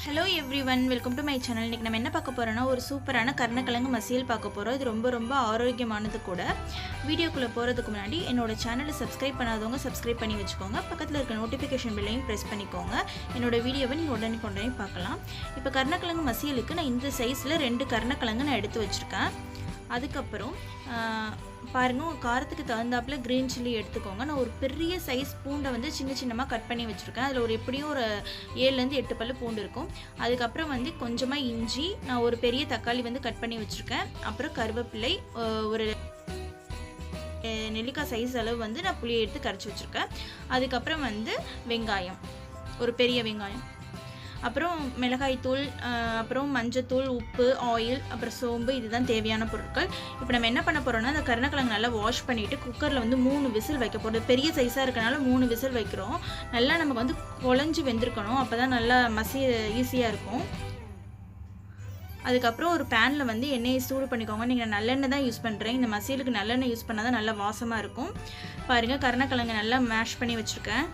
Hello everyone, welcome to my channel. இன்னைக்கு நம்ம என்ன பார்க்க போறோம்னா ஒரு சூப்பரான கருணக்கிழங்கு மசியல் பார்க்க போறோம். இது ரொம்ப ஆரோக்கியமானது கூட. வீடியோக்குள்ள போறதுக்கு முன்னாடி என்னோட சேனலை சப்ஸ்கிரைப் பண்ணாதவங்க சப்ஸ்கிரைப் பண்ணி வெச்சுக்கோங்க. பக்கத்துல இருக்க நோட்டிஃபிகேஷன் பெல்லையும் பிரஸ் பண்ணிக்கோங்க. என்னோட வீடியோவை நீங்க உடனே பார்க்கலாம். இப்போ கருணக்கிழங்கு மசியலுக்கு நான் இந்த சைஸ்ல 2 கருணக்கிழங்கு நான் எடுத்து வச்சிருக்கேன். அதுக்கு அப்புறம் பாருங்க காரத்துக்கு தகுந்தாப்புல கிரீன் சில்லி எடுத்துக்கோங்க. நான் ஒரு பெரிய சைஸ் பூண்டை வந்து சின்னமா கட் பண்ணி வச்சிருக்கேன். அதில் ஒரு எப்படியும் ஒரு 7 இருந்து 8 பல்லு பூண்டு இருக்கும். அதுக்கப்புறம் வந்து கொஞ்சமாக இஞ்சி, நான் ஒரு பெரிய தக்காளி வந்து கட் பண்ணி வச்சுருக்கேன். அப்புறம் கருவேப்பிலை, ஒரு நெல்லிக்காய் சைஸ் அளவு வந்து நான் புளியை எடுத்து கரைச்சி வச்சுருக்கேன். அதுக்கப்புறம் வந்து வெங்காயம், ஒரு பெரிய வெங்காயம், அப்புறம் மிளகாய் தூள், அப்புறம் மஞ்சத்தூள், உப்பு, ஆயில், அப்புறம் சோம்பு, இதுதான் தேவையான பொருட்கள். இப்போ நம்ம என்ன பண்ண போகிறோம்னா அந்த கருணக்கிழங்கு நல்லா வாஷ் பண்ணிவிட்டு குக்கரில் வந்து 3 விசில் வைக்க போகிறோம். பெரிய சைஸாக இருக்கனால 3 விசில் வைக்கிறோம். நல்லா நமக்கு வந்து குழஞ்சி வெந்திருக்கணும், அப்போ தான் நல்லா ஈஸியாக இருக்கும். அதுக்கப்புறம் ஒரு பேனில் வந்து எண்ணெயை சூடு பண்ணிக்கோங்க. நீங்கள் நல்லெண்ணெய் தான் யூஸ் பண்ணுறேன். இந்த மசியலுக்கு நல்லெண்ணெய் யூஸ் பண்ணால் தான் நல்லா வாசமாக இருக்கும். பாருங்கள், கருணக்கிழங்கு நல்லா மேஷ் பண்ணி வச்சுருக்கேன்,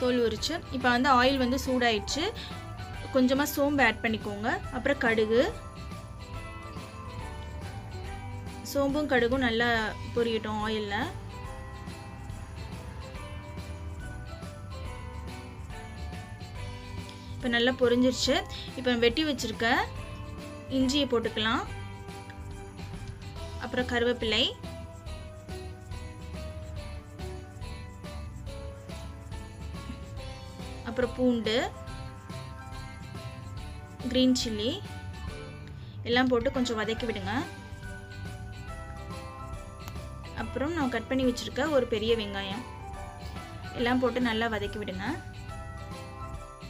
தோல் உரிச்சு. இப்போ வந்து ஆயில் வந்து சூடாயிடுச்சு. கொஞ்சமாக சோம்பு ஆட் பண்ணிக்கோங்க. அப்புறம் கடுகு, சோம்பும் கடுகும் நல்லா பொரியட்டும் ஆயிலில். இப்போ நல்லா பொரிஞ்சிருச்சு. இப்போ வெட்டி வச்சிருக்க இஞ்சியை போட்டுக்கலாம். அப்புறம் கருவேப்பிலை, அப்புறம் பூண்டு, கிரீன் சில்லி எல்லாம் போட்டு கொஞ்சம் வதக்கி விடுங்க. அப்புறம் நான் கட் பண்ணி வச்சிருக்க ஒரு பெரிய வெங்காயம் எல்லாம் போட்டு நல்லா வதக்கி விடுங்க.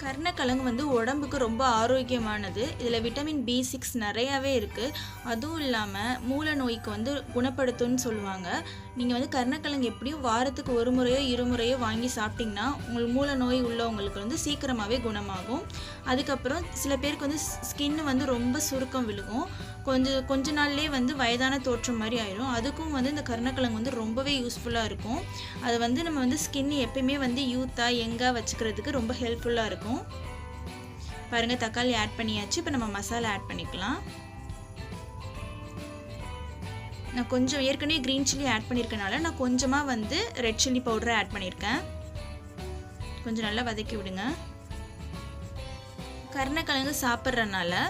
கருணக்கிழங்கு வந்து உடம்புக்கு ரொம்ப ஆரோக்கியமானது. இதில் விட்டமின் B6 நிறையாவே இருக்குது. அதுவும் இல்லாமல் மூல நோய்க்கு வந்து குணப்படுத்தும்னு சொல்லுவாங்க. நீங்கள் வந்து கருணக்கிழங்கு எப்படியும் வாரத்துக்கு 1 முறையோ 2 முறையோ வாங்கி சாப்பிட்டிங்கன்னா உங்களுக்கு மூல நோய் உள்ளவங்களுக்கு வந்து சீக்கிரமாகவே குணமாகும். அதுக்கப்புறம் சில பேருக்கு வந்து ஸ்கின்னு வந்து ரொம்ப சுருக்கம் விழுகும். கொஞ்ச நாள்லேயே வந்து வயதான தோற்றம் மாதிரி ஆயிடும். அதுக்கும் வந்து இந்த கருணக்கிழங்கு வந்து ரொம்பவே யூஸ்ஃபுல்லாக இருக்கும். அது வந்து நம்ம வந்து ஸ்கின் எப்பயுமே வந்து யூத்தாக யங்காக வச்சுக்கிறதுக்கு ரொம்ப ஹெல்ப்ஃபுல்லாக இருக்கும். பாருங்கள், தக்காளி ஆட் பண்ணியாச்சு. இப்போ நம்ம மசாலா ஆட் பண்ணிக்கலாம். நான் கொஞ்சம் ஏற்கனவே க்ரீன் சில்லி ஆட் பண்ணியிருக்கனால நான் கொஞ்சமாக வந்து ரெட் சில்லி பவுடரை ஆட் பண்ணியிருக்கேன். கொஞ்சம் நல்லா வதக்கி விடுங்க. கருணக்கிழங்கு சாப்பிட்றதுனால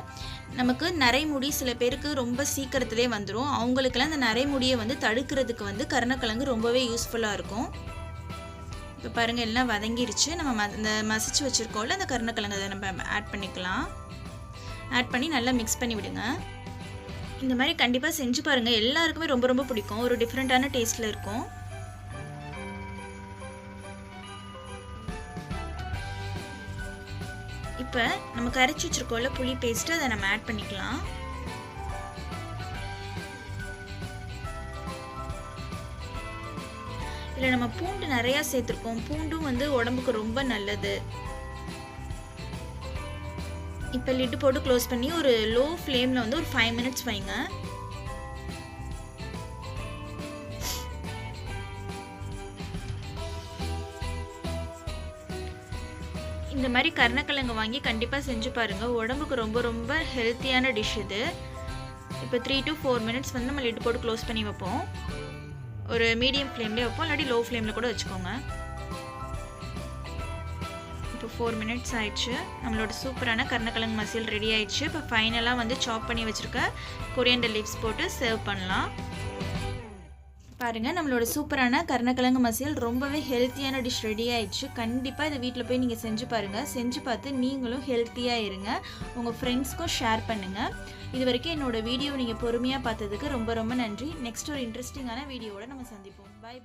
நமக்கு நரைமுடி சில பேருக்கு ரொம்ப சீக்கிரத்திலே வந்துடும். அவங்களுக்கெல்லாம் அந்த நரைமுடியை வந்து தடுக்கிறதுக்கு வந்து கருணக்கிழங்கு ரொம்பவே யூஸ்ஃபுல்லாக இருக்கும். இப்போ பாருங்கள், எல்லாம் வதங்கிருச்சு. நம்ம இந்த மசிச்சு வச்சுருக்கோம்ல அந்த கருணக்கிழங்கு அதை நம்ம ஆட் பண்ணிக்கலாம். ஆட் பண்ணி நல்லா மிக்ஸ் பண்ணி விடுங்க. இந்த மாதிரி கண்டிப்பாக செஞ்சு பாருங்கள். எல்லாருக்குமே ரொம்ப பிடிக்கும். ஒரு டிஃப்ரெண்ட்டான டேஸ்ட்டில் இருக்கும். இப்போ நம்ம கரைச்சி வச்சுருக்கோம்ல புளி பேஸ்ட்டு, அதை நம்ம ஆட் பண்ணிக்கலாம். இதில் நம்ம பூண்டு நிறையா சேர்த்துருக்கோம். பூண்டும் வந்து உடம்புக்கு ரொம்ப நல்லது. இப்போ லிட்டு போட்டு க்ளோஸ் பண்ணி ஒரு லோ ஃப்ளேமில் வந்து ஒரு 5 மினிட்ஸ் வைங்க. இந்த மாதிரி கருணக்கிழங்கு வாங்கி கண்டிப்பாக செஞ்சு பாருங்கள். உடம்புக்கு ரொம்ப ஹெல்த்தியான டிஷ் இது. இப்போ 3 to 4 மினிட்ஸ் வந்து நம்ம லிட்டு போட்டு க்ளோஸ் பண்ணி வைப்போம். ஒரு மீடியம் ஃப்ளேம்லேயே வைப்போம், இல்லாட்டி லோ ஃப்ளேமில் கூட வச்சுக்கோங்க. இப்போ 4 மினிட்ஸ் ஆயிடுச்சு. நம்மளோட சூப்பரான கருணக்கிழங்கு மசியல் ரெடி ஆயிடுச்சு. இப்போ ஃபைனலாக வந்து சாப் பண்ணி வச்சுருக்க கொரியண்டர் லீவ்ஸ் போட்டு சர்வ் பண்ணலாம். பாருங்கள், நம்மளோட சூப்பரான கருணக்கிழங்கு மசியல் ரொம்பவே ஹெல்த்தியான டிஷ் ரெடி ஆயிடுச்சு. கண்டிப்பாக இதை வீட்டில் போய் நீங்கள் செஞ்சு பாருங்கள். செஞ்சு பார்த்து நீங்களும் ஹெல்த்தியாக இருங்க. உங்கள் ஃப்ரெண்ட்ஸ்க்கும் ஷேர் பண்ணுங்கள். இது வரைக்கும் என்னோடய வீடியோ நீங்கள் பொறுமையாக பார்த்ததுக்கு ரொம்ப நன்றி. நெக்ஸ்ட் ஒரு இன்ட்ரெஸ்டிங்கான வீடியோவோட நம்ம சந்திப்போம். பை.